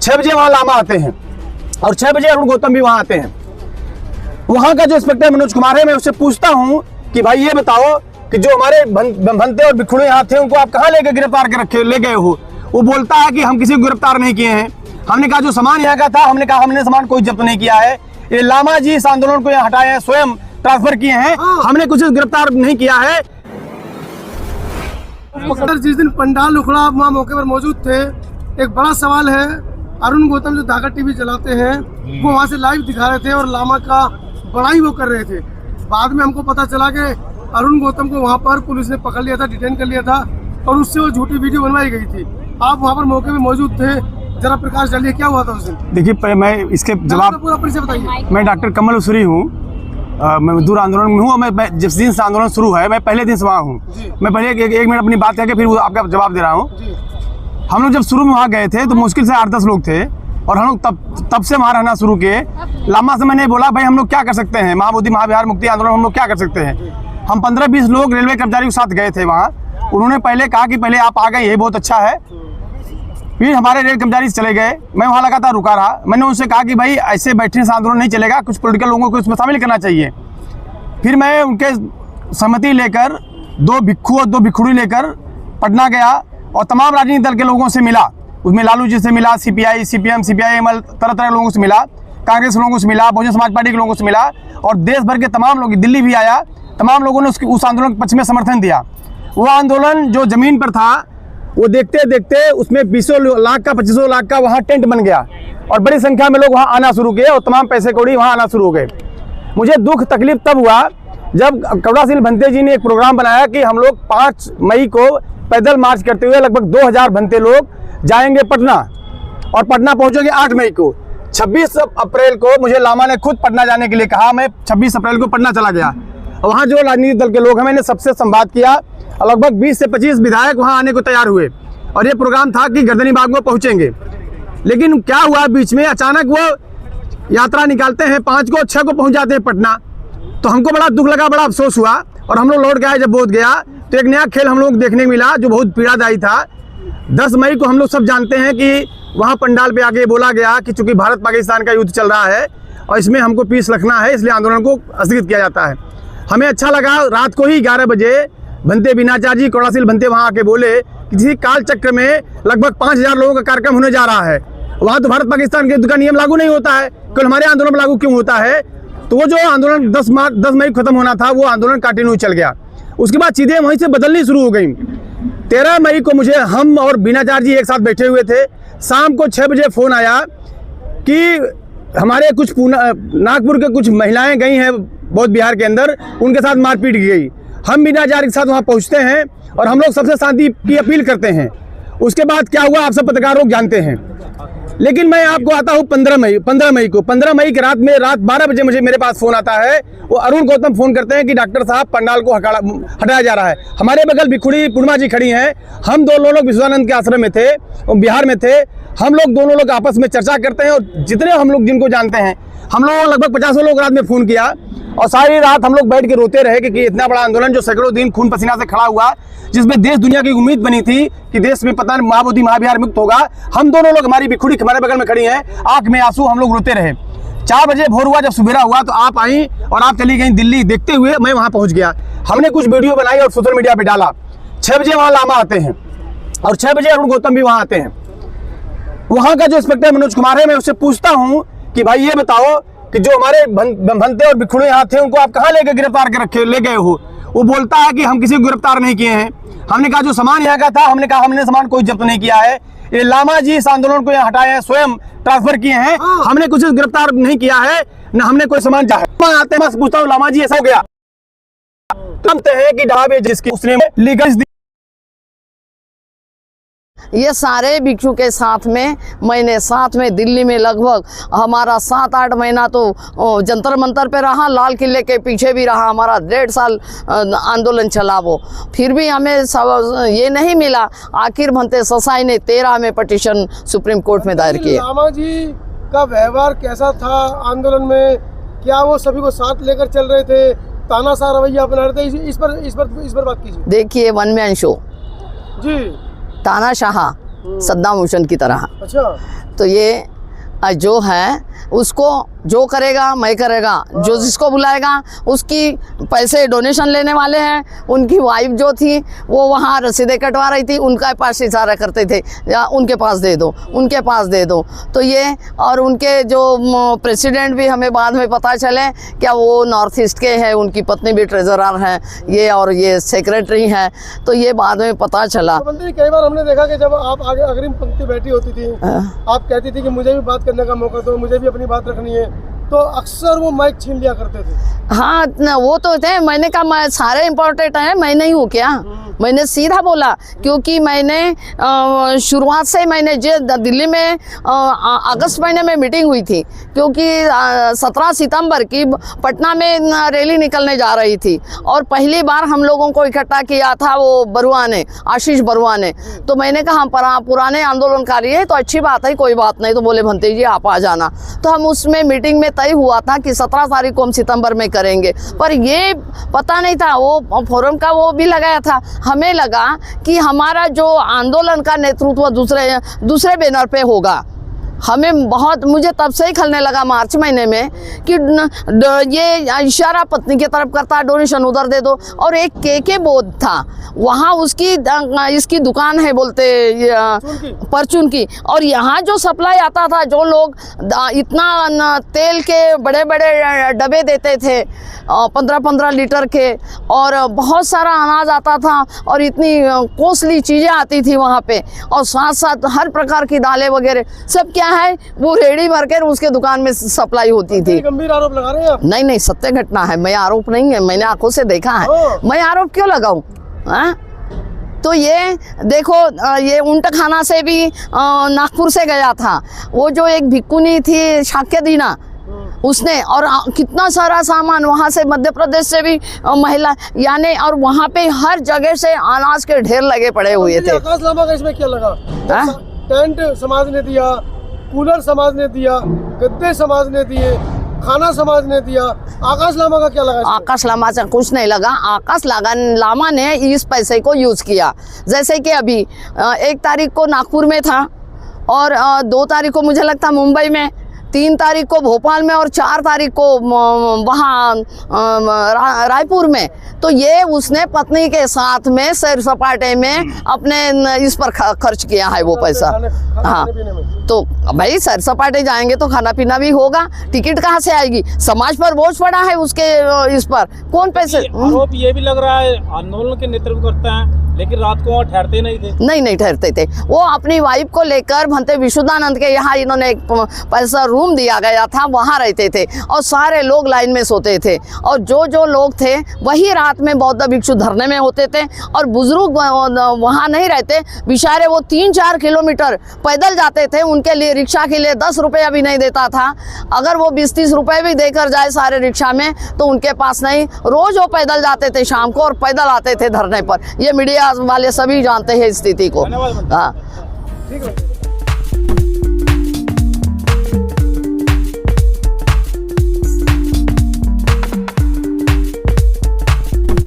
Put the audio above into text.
6 बजे वहाँ लामा आते हैं और 6 बजे अरुण गौतम भी वहाँ आते हैं। वहाँ का जो इंस्पेक्टर मनोज कुमार है, मैं उससे पूछता हूँ कि भाई ये बताओ कि जो हमारे भंते और बिखुड़े यहाँ थे उनको आप कहाँ लेके गिरफ्तार के ले गए हो? वो बोलता है कि हम किसी को गिरफ्तार नहीं किए हैं। हमने कहा जो सामान यहाँ का था, हमने कहा हमने सामान कोई जब्त नहीं किया है, ये लामा जी इस आंदोलन को यहाँ हटाए हैं, स्वयं ट्रांसफर किए हैं, हमने कुछ गिरफ्तार नहीं किया है। जिस दिन पंडाल उखड़ा वहाँ मौके पर मौजूद थे, एक बड़ा सवाल है, अरुण गौतम जो धागा टीवी चलाते हैं वो वहाँ से लाइव दिखा रहे थे और लामा का बड़ाई वो कर रहे थे। बाद में हमको पता चला कि अरुण गौतम को वहाँ पर पुलिस ने पकड़ लिया था, डिटेन कर लिया था और उससे वो झूठी वीडियो बनवाई गई थी। आप वहाँ पर मौके पे मौजूद थे, जरा प्रकाश डालिए क्या हुआ था उस दिन? देखिए मैं इसके जवाब, पूरा परिचय बताइए। मैं डॉक्टर कमल उसरी हूँ, मैं मजदूर आंदोलन में हूँ। मैं जिस दिन से आंदोलन शुरू है मैं पहले दिन से वहाँ हूँ। मैं पहले एक मिनट अपनी बात करके फिर आपका जवाब दे रहा हूँ। हम लोग जब शुरू में वहाँ गए थे तो मुश्किल से 8-10 लोग थे और हम लोग तब से वहाँ रहना शुरू किए। लामा से मैंने बोला भाई हम लोग क्या कर सकते हैं, महाबोधि महाविहार मुक्ति आंदोलन हम लोग क्या कर सकते हैं। हम 15-20 लोग रेलवे कर्मचारी के साथ गए थे वहाँ। उन्होंने पहले कहा कि पहले आप आ गए, ये बहुत अच्छा है। फिर हमारे रेल कर्मचारी चले गए, मैं वहाँ लगातार रुका रहा। मैंने उनसे कहा कि भाई ऐसे बैठने से आंदोलन नहीं चलेगा, कुछ पॉलिटिकल लोगों को इसमें शामिल करना चाहिए। फिर मैं उनके सहमति लेकर 2 भिक्खू और 2 भिखुड़ी लेकर पटना गया और तमाम राजनीतिक दल के लोगों से मिला। उसमें लालू जी से मिला, CPI, CPM, CPIM, तरह तरह के लोगों से मिला, कांग्रेस लोगों से मिला, बहुजन समाज पार्टी के लोगों से मिला और देश भर के तमाम लोग, दिल्ली भी आया, तमाम लोगों ने उस आंदोलन के पक्ष में समर्थन दिया। वो आंदोलन जो जमीन पर था वो देखते देखते उसमें 20 लाख का 25 लाख का वहाँ टेंट बन गया और बड़ी संख्या में लोग वहाँ आना शुरू किए और तमाम पैसे कौड़ी वहाँ आना शुरू हो गए। मुझे दुख तकलीफ तब हुआ जब करुणाशील भंते जी ने एक प्रोग्राम बनाया कि हम लोग 5 मई को पैदल मार्च करते हुए लगभग 2000 भंते लोग जाएंगे पटना और पटना पहुंचेंगे 8 मई को। 26 अप्रैल को मुझे लामा ने खुद पटना जाने के लिए कहा। मैं 26 अप्रैल को पटना चला गया। वहाँ जो राजनीतिक दल के लोग हैं मैंने सबसे संवाद किया। लगभग 20 से 25 विधायक वहाँ आने को तैयार हुए और ये प्रोग्राम था कि गर्दनी बाग में पहुँचेंगे। लेकिन क्या हुआ, बीच में अचानक वो यात्रा निकालते हैं, 5 को 6 को पहुँच जाते हैं पटना। तो हमको बड़ा दुख लगा, बड़ा अफसोस हुआ और हम लोग लौट गए। जब बोध गया तो एक नया खेल हम लोग देखने को मिला जो बहुत पीड़ादायी था। 10 मई को हम लोग सब जानते हैं कि वहाँ पंडाल पे आगे बोला गया कि चूंकि भारत पाकिस्तान का युद्ध चल रहा है और इसमें हमको पीस रखना है, इसलिए आंदोलन को स्थगित किया जाता है। हमें अच्छा लगा। रात को ही 11 बजे भंते बीनाचार्य जी, करुणाशील भंते वहाँ आके बोले कि किसी काल चक्र में लगभग 5000 लोगों का कार्यक्रम होने जा रहा है। वहाँ तो भारत पाकिस्तान के युद्ध का नियम लागू नहीं होता है, केवल हमारे आंदोलन में लागू क्यों होता है? तो वो जो आंदोलन 10 मई को खत्म होना था वो आंदोलन कंटिन्यू चल गया। उसके बाद चीज़ें वहीं से बदलनी शुरू हो गई। 13 मई को मुझे, हम और बीनाचार्य जी एक साथ बैठे हुए थे, शाम को 6 बजे फ़ोन आया कि हमारे कुछ नागपुर के कुछ महिलाएं गई हैं बौद्ध बिहार के अंदर, उनके साथ मारपीट की गई। हम बीनाचार्य के साथ वहाँ पहुँचते हैं और हम लोग सबसे शांति की अपील करते हैं। उसके बाद क्या हुआ आप सब पत्रकार लोग जानते हैं। लेकिन मैं आपको आता हूँ 15 मई की रात में, रात 12 बजे मुझे मेरे पास फ़ोन आता है। वो अरुण गौतम फ़ोन करते हैं कि डॉक्टर साहब पंडाल को हटाया जा रहा है। हमारे बगल भिखुड़ी पूर्णिमा जी खड़ी हैं। हम 2 लोग विश्वानंद के आश्रम में थे, बिहार में थे। हम लोग दोनों लोग आपस में चर्चा करते हैं और जितने हम लोग जिनको जानते हैं, हम लोगों लगभग 50 लोग रात में फ़ोन किया और सारी रात हम लोग बैठ के रोते रहे कि इतना बड़ा आंदोलन जो सैकड़ों दिन खून पसीना से खड़ा हुआ, जिसमें देश दुनिया की उम्मीद बनी थी कि देश में पता नहीं महाबोधि महाविहार मुक्त होगा। हम दोनों लोग, हमारी भिखुड़ी हमारे बगल में खड़ी हैं, आंख में आंसू, हम लोग रोते रहे। 4 बजे भोर हुआ, जब सुबेरा हुआ तो आप आई और आप चली गई दिल्ली। देखते हुए मैं वहाँ पहुँच गया। हमने कुछ वीडियो बनाई और सोशल मीडिया पर डाला। 6 बजे वहाँ लामा आते हैं और 6 बजे अरुण गौतम भी वहाँ आते हैं। वहाँ का जो इंस्पेक्टर मनोज कुमार है, मैं उससे पूछता हूँ कि भाई ये बताओ कि जो हमारे भंते और बिखुड़े यहाँ थे उनको आप कहाँ लेके गिरफ्तार के ले गए हो? वो बोलता है कि हम किसी को गिरफ्तार नहीं किए हैं। हमने कहा जो सामान यहाँ का था, हमने कहा हमने सामान कोई जब्त नहीं किया है, ये लामा जी इस आंदोलन को यहाँ हटाए हैं, स्वयं ट्रांसफर किए हैं, हमने कुछ गिरफ्तार नहीं किया है, न हमने कोई सामान चाहे। आते हैं, बस पूछता हूँ लामा जी ऐसा हो गया? जानते हैं कि ढाबे जिसकी उसने लीगल ये सारे भिक्षु के साथ में मैंने साथ में दिल्ली में लगभग हमारा 7-8 महीना तो जंतर मंतर पे रहा, लाल किले के पीछे भी रहा, हमारा 1.5 साल आंदोलन चला वो। फिर भी हमें ये नहीं मिला। आखिर भंते ससाई ने 13 में पिटीशन सुप्रीम कोर्ट में दायर किया। लामा जी का व्यवहार कैसा था आंदोलन में? क्या वो सभी को साथ लेकर चल रहे थे, तानाशाह रवैया अपना रहे थे? इस पर बात कीजिए। देखिए, वन मैन शो जी, तानाशाह सद्दाम हुसैन की तरह। अच्छा। तो ये जो है उसको जो करेगा मैं करेगा, जो जिसको बुलाएगा उसकी पैसे डोनेशन लेने वाले हैं। उनकी वाइफ जो थी वो वहाँ रसीदें कटवा रही थी, उनका पास इशारा करते थे या उनके पास दे दो, उनके पास दे दो। तो ये और उनके जो प्रेसिडेंट भी हमें बाद में पता चले क्या वो नॉर्थ ईस्ट के हैं, उनकी पत्नी भी ट्रेजरर हैं ये, और ये सेक्रेटरी हैं। तो ये बाद में पता चला। तो मंत्री कई बार हमने देखा कि जब आप आगे अग्रिम पंक्ति बैठी होती थी, आप कहती थी कि मुझे भी बात करने का मौका दो, मुझे भी अपनी बात रखनी है, तो अक्सर वो माइक छीन लिया करते थे। हाँ वो तो थे, मैंने कहा मैं सारे इम्पोर्टेंट हैं, मैं नहीं हूँ क्या, मैंने सीधा बोला। क्योंकि मैंने शुरुआत से मैंने जो दिल्ली में अगस्त महीने में मीटिंग हुई थी, क्योंकि 17 सितंबर की पटना में रैली निकलने जा रही थी और पहली बार हम लोगों को इकट्ठा किया था वो बरुआ ने, आशीष बरुआ ने। तो मैंने कहा हम पुराने आंदोलनकारी है तो अच्छी बात है, कोई बात नहीं। तो बोले भंते जी आप आ जाना। तो हम उसमें मीटिंग में तय हुआ था कि 17 तारीख को हम सितंबर में करेंगे, पर ये पता नहीं था, वो फोरम का वो भी लगाया था। हमें लगा कि हमारा जो आंदोलन का नेतृत्व दूसरे बैनर पे होगा। हमें बहुत, मुझे तब से ही खलने लगा मार्च महीने में कि ये इशारा पत्नी की तरफ करता, डोनेशन उधर दे दो। और एक के बोध था वहाँ, उसकी इसकी दुकान है बोलते परचून की, और यहाँ जो सप्लाई आता था, जो लोग इतना तेल के बड़े बड़े डब्बे देते थे 15-15 लीटर के, और बहुत सारा अनाज आता था और इतनी कॉस्टली चीज़ें आती थी वहाँ पे, और साथ साथ हर प्रकार की दालें वगैरह सब क्या है वो रेडी भरकर उसके दुकान में सप्लाई होती थी। गंभीर आरोप लगा रहे हैं आप? नहीं नहीं, सत्य घटना है, मैं आरोप नहीं है, मैंने आंखों से देखा है। मैं आरोप क्यों लगाऊं? तो ये देखो, ये ऊंट खाना से भी नागपुर से गया था, वो जो एक भिक्कुनी थी शाक्य दीना, उसने, और कितना सारा सामान वहाँ से, मध्य प्रदेश से भी महिला, यानी, और वहाँ पे हर जगह से अनाज के ढेर लगे पड़े हुए थे। आकाश लामा का इसमें क्या लगा? टेंट समाज ने दिया, कूलर समाज ने दिया, गद्दे समाज ने दिए, खाना समाज ने दिया, आकाश लामा का क्या लगा? आकाश लामा से कुछ नहीं लगा। आकाश लामा ने इस पैसे को यूज किया। जैसे कि अभी 1 तारीख को नागपुर में था, और 2 तारीख को मुझे लगता मुंबई में, 3 तारीख को भोपाल में, और 4 तारीख को वहाँ रायपुर में। तो ये उसने पत्नी के साथ में सैर सपाटे में अपने इस पर खर्च किया है वो पैसा। हाँ, तो भाई सैर सपाटे जाएंगे तो खाना पीना भी होगा, टिकट कहाँ से आएगी? समाज पर बोझ पड़ा है उसके, इस पर कौन पैसे? आरोप ये भी लग रहा है आंदोलन के नेतृत्व करते हैं, लेकिन रात को वहाँ ठहरते नहीं थे। नहीं ठहरते थे। वो अपनी वाइफ को लेकर भंते विशुद्धानंद के यहाँ इन्होंने एक पैसा रूम दिया गया था, वहाँ रहते थे, और सारे लोग लाइन में सोते थे, और जो लोग थे वही रात में बौद्ध भिक्षु धरने में होते थे, और बुजुर्ग वहाँ नहीं रहते बेचारे, वो 3-4 किलोमीटर पैदल जाते थे। उनके लिए रिक्शा के लिए 10 रुपया भी नहीं देता था। अगर वो 20-30 रुपये भी देकर जाए सारे रिक्शा में तो उनके पास नहीं। रोज वो पैदल जाते थे शाम को और पैदल आते थे धरने पर। ये मीडिया वाले सभी जानते हैं स्थिति को। धन्यवाद। हाँ, ठीक है।